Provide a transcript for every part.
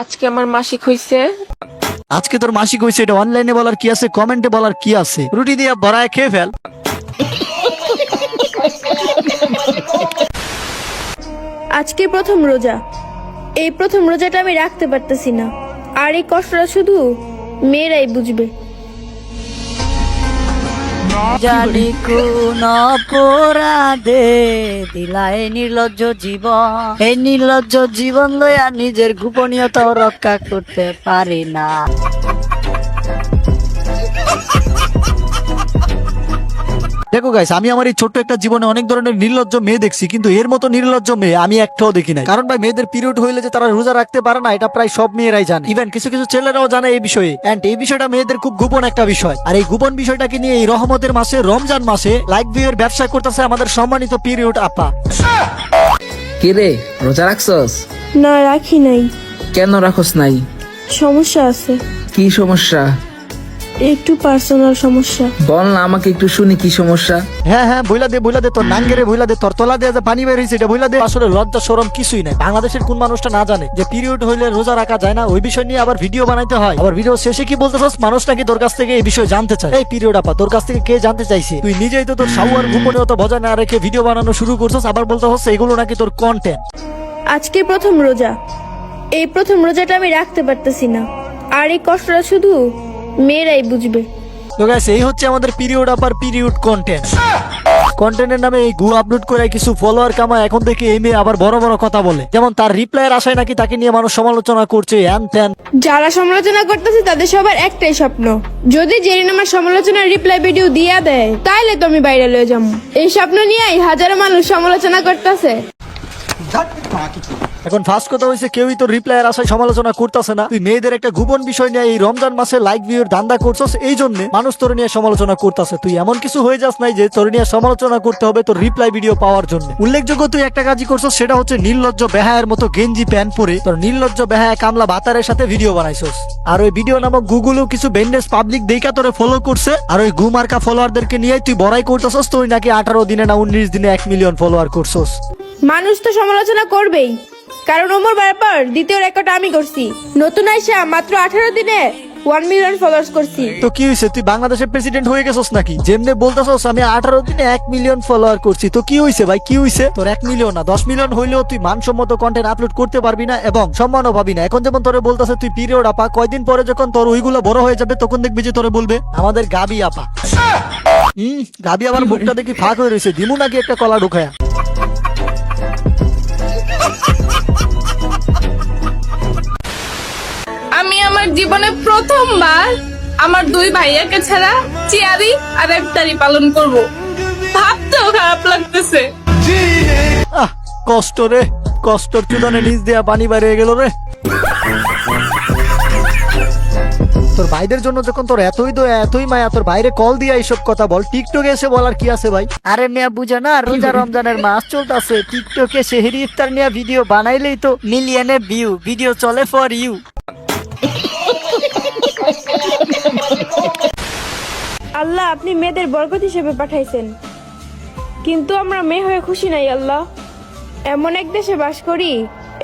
আজকে আমার মাসিক হইছে। আজকে তোর মাসিক হয়েছে, এটা অনলাইনে বলার কি আছে, কমেন্টে বলার কি আছে? রুটি দিয়ে ভরায় খেয়ে ফেল। আজকে প্রথম রোজা। এই প্রথম রোজাটা আমি রাখতে পারতেছি না, আর এই কষ্টটা শুধু মেয়েরাই বুঝবে। জানি কোন অপরাধে দিলাই নির্লজ্জ জীবন, এই নির্লজ্জ জীবন লইয়া নিজের গোপনীয়তাও রক্ষা করতে পারি না। দেখো গাইস, আমি আমার এই ছোট্ট একটা জীবনে অনেক ধরনের নির্লজ্জ মেয়ে দেখছি, কিন্তু এর মতো নির্লজ্জ মেয়ে আমি একটাও দেখি নাই। কারণ ভাই, মেয়েদের পিরিয়ড হইলে যে তারা রোজা রাখতে পারে না, এটা প্রায় সব মেয়েরাই জানে। ইভেন কিছু কিছু ছেলেরাও জানে এই বিষয়ে। এন্ড এই বিষয়টা মেয়েদের খুব গোপন একটা বিষয়। আর এই গোপন বিষয়টাকে নিয়ে এই রহমতের মাসে, রমজান মাসে লাইক ভিউ এর ব্যবসা করতেছে আমাদের সম্মানিত পিরিয়ড আপা। কি রে, রোজা রাখছস? না, রাখি নাই। কেন রাখস নাই? সমস্যা আছে, কি সমস্যা? একটু পার্সোনাল সমস্যা। বল না আমাকে, একটু শুনি কি সমস্যা। হ্যাঁ হ্যাঁ, বইলা দে তোর নাঙ্গেরে, বইলা দে তোর তলা দিয়ে যে পানি বের হয়েছে এটা বইলা দে। আসলে লজ্জা শরম কিছুই নাই। বাংলাদেশের কোন মানুষটা না জানে যে পিরিয়ড হইলে রোজা রাখা যায় না? ওই বিষয় নিয়ে আবার ভিডিও বানাইতে হয়। আবার ভিডিও শেষে কি বলতেছস, মানুষ নাকি তোর কাছ থেকে এই বিষয় জানতে চায়। এই পিরিয়ড আপা, তোর কাছ থেকে কে জানতে চাইছে? তুই নিজেই তো তোর সাউয়ার গোপনীয়তা বজায় না রেখে ভিডিও বানানো শুরু করছস, আবার বলতেছস এগুলো নাকি তোর কন্টেন্ট। আজকে প্রথম রোজা। এই প্রথম রোজাটা আমি রাখতে পারতেছি না, আর এই কষ্টটা শুধু মেয়েরাই বুঝবে। তো গাইস, এই হচ্ছে আমাদের পিরিয়ড আপার পিরিয়ড কন্টেন্ট। কন্টেন্টের নামে এই গু আপলোড করে কিছু ফলোয়ার কামায়। এখন থেকে এই মেয়ে আবার বড় বড় কথা বলে, যেমন তার রিপ্লাইয়ের আশায় নাকি তাকে নিয়ে মানুষ সমালোচনা করছে, হ্যান ত্যান। যারা সমালোচনা করতেছে তাদের সবার একটাই স্বপ্ন, যদি জেরিন আমার সমালোচনার রিপ্লাই ভিডিও দিয়া দেয় তাইলে তো আমি বাইরে লয়ে যাবো। এই স্বপ্ন নিয়েই হাজারো মানুষ সমালোচনা করতেছে। এখন ফার্স্ট কথা হয়েছে, কেউই তো রিপ্লাইয়ের আশায় সমালোচনা করতেছে না। তুই মেয়েদের একটা গোপন বিষয় নিয়ে এই রমজান মাসে লাইক ভিউর ধান্দা করছস, এই জন্য মানুষ তোর নিয়ে সমালোচনা করতেছে। তুই এমন কিছু হয়ে যাস নাই যে তোর নিয়ে সমালোচনা করতে হবে তোর রিপ্লাই ভিডিও পাওয়ার জন্য। উল্লেখযোগ্য তুই একটা কাজই করছস, সেটা হচ্ছে নির্লজ্জ বেহায়ের মতো গেঞ্জি প্যান্ট পরে তোর নির্লজ্জ বেহায়া কামলা বাতারের সাথে ভিডিও বানাইছস। আর ওই ভিডিও নামক গুগলও কিছু বেন্ডেজ পাবলিক দেখা তোরে ফলো করছে। আর ওই গুমার্কা ফলোয়ারদেরকে নিয়ে তুই বড়াই করতেছস, তুই নাকি 18 দিনে না 19 দিনে 1 মিলিয়ন ফলোয়ার করছস। মানুষ তো সমালোচনা করবেই, কারণ ওমর ব্যাপার দ্বিতীয় রেকর্ড আমি করছি। নতুন আইসা মাত্র 18 দিনে 1 মিলিয়ন ফলোয়ার্স করছি। তো কি হয়েছে, তুই বাংলাদেশের প্রেসিডেন্ট হয়ে গেছস নাকি? যেমনি বলতেছস আমি 18 দিনে 1 মিলিয়ন ফলোয়ার করছি, তো কি হয়েছে ভাই, কি হয়েছে? তোর 1 মিলিয়ন না 10 মিলিয়ন হইলেও তুই মানসম্মত কন্টেন্ট আপলোড করতে পারবি না এবং সম্মানও পাবি না। এখন যেমন তোরে বলতেছে তুই পিরিয়ড আপা, কয়দিন পরে যখন তোর ওইগুলো বড় হয়ে যাবে তখন দেখবি যে তোরে বলবে আমাদের গাবি আপা। গাবি আমার মুখটা দেখি ফাঁক হয়ে রয়েছে, দিমু নাকি একটা কলা ঢুকায়া। আমি আমার জীবনে প্রথমবার আমার দুই ভাইয়াকে ছাড়া চিয়ারি আর ইফতারি পালন করব। ভাবতেও খারাপ লাগতেছে। আহ, কষ্ট রে, কষ্টর চুদানে নিচ দেয়া পানি বাইরে গেল রে। তোর ভাইদের জন্য যখন তোর এতই দয়া এতই মায়া, তোর বাইরে কল দিয়া এইসব কথা বল। টিকটকে এসে বলার কি আছে ভাই? আরে মিয়া বুঝো না, রোজা রমজানের মাস চলতেছে, টিকটকে সেহরি ইফতার নিয়ে ভিডিও বানাইলেই তো মিলিয়নে ভিউ, ভিডিও চলে ফর ইউ। আল্লাহ, আপনি মেয়েদের বরকত হিসেবে পাঠাইছেন, কিন্তু আমরা মেয়ে হয়ে খুশি নাই। আল্লাহ, এমন এক দেশে বাস করি,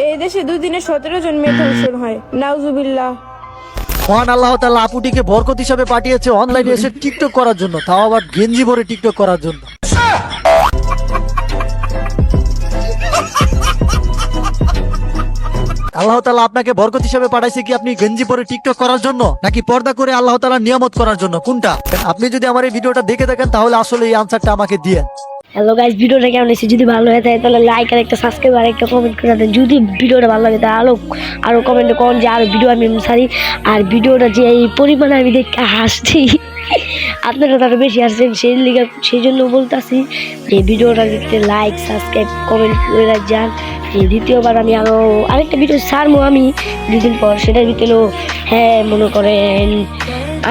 এই দেশে 2 দিনে 17 জন মেয়ে ধর্ষণ হয়। নাউজুবিল্লাহ। মহান আল্লাহ তাআলা আপুটিকে বরকত হিসাবে পাঠিয়েছে অনলাইনে এসে টিকটক করার জন্য, তাও আবার গেঞ্জি ভরে টিকটক করার জন্য। আল্লাহ তাআলা আপনাকে বরকত হিসেবে পাঠাইছে কি আপনি গেঞ্জি পরে টিকটক করার জন্য, নাকি পর্দা করে আল্লাহ তাআলা নিয়ামত করার জন্য? কোনটা? আপনি যদি আমার এই ভিডিওটা দেখে থাকেন তাহলে আসলে এই আনসারটা আমাকে দিয়ে। হ্যালো গাইস, ভিডিওটা কেমন হয়েছে? যদি ভালো হয়ে থাকে তাহলে লাইক আর একটা সাবস্ক্রাইব আর একটা কমেন্ট করে দেন। যদি ভিডিওটা ভালো লাগে তাহলে আরো কমেন্টে কোন যে আরো ভিডিও আমি সারি। আর ভিডিওটা যে এই পরিমাণে আমি দেখে হাসছি, আপনারা তারা বেশি হাসছেন, সেই জন্য বলতেছি যে ভিডিওটা দেখতে লাইক সাবস্ক্রাইব কমেন্ট করে যান। দ্বিতীয়বার আমি আরো আরেকটা ভিডিও ছাড়বো আমি 2 দিন পর, সেটার ভিতরে হ্যাঁ মনে করেন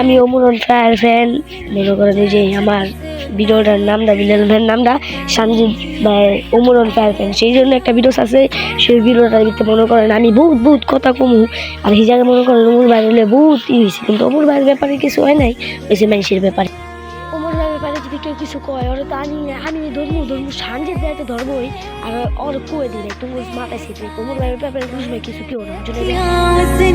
আমি ওমরন ফায়ার ফ্যান, মনে করেন এই যে আমার ভিডিওটার নামটা ভিলেন ভাইয়ের নামটা সঞ্জিত ভাই ওমরন ফায়ার ফ্যান, সেই জন্য একটা ভিডিও আছে। সেই ভিডিওটার ভিতরে মনে করেন আমি বহুত কথা কমু, আর এই জায়গায় মনে করেন ওমর ভাই হলে বহুত হয়েছে, কিন্তু ওমর ভাইয়ের ব্যাপারে কিছু হয় নাই, হয়েছে মানুষের ব্যাপারে। ওমর ভাইয়ের ব্যাপারে যদি কেউ কিছু কয় ওরা তো আমি ধর্ম সানজে দেয় তো ধর্মই আর ওর কয়ে দিই তুমি মাথায় সেটে কোমর ব্যাপারে বুঝবে কিছু কেউ না